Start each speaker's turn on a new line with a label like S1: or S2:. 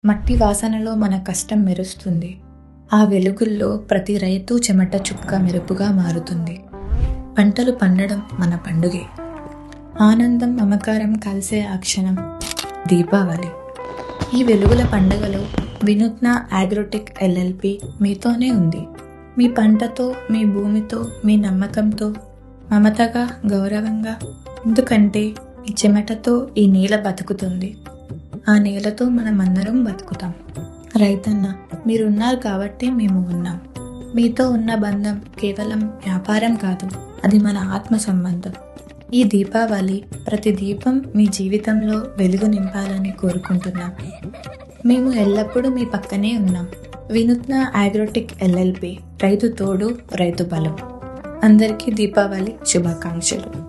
S1: మట్టి వాసనలో మన కష్టం మెరుస్తుంది. ఆ వెలుగుల్లో ప్రతి రైతు చెమట చుక్క మెరుపుగా మారుతుంది. పంటలు పండడం మన పండుగే. ఆనందం మమకారం కలిసే ఆ క్షణం దీపావళి. ఈ వెలుగుల పండుగలో వినూత్న అగ్రోటెక్ ఎల్ఎల్పి మీతోనే ఉంది. మీ పంటతో, మీ భూమితో, మీ నమ్మకంతో, మమతగా, గౌరవంగా. ఎందుకంటే ఈ చెమటతో ఈ నేల బతుకుతుంది. ఆ నేలతో మనమందరం బతుకుతాం. రైతన్న, మీరున్నారు కాబట్టి మేము ఉన్నాం. మీతో ఉన్న బంధం కేవలం వ్యాపారం కాదు, అది మన ఆత్మ సంబంధం. ఈ దీపావళి ప్రతి దీపం మీ జీవితంలో వెలుగు నింపాలని కోరుకుంటున్నాం. మేము ఎల్లప్పుడూ మీ పక్కనే ఉన్నాం. వినూత్న అగ్రోటెక్ ఎల్ఎల్పి, రైతు తోడు, రైతు బలం. అందరికీ దీపావళి శుభాకాంక్షలు.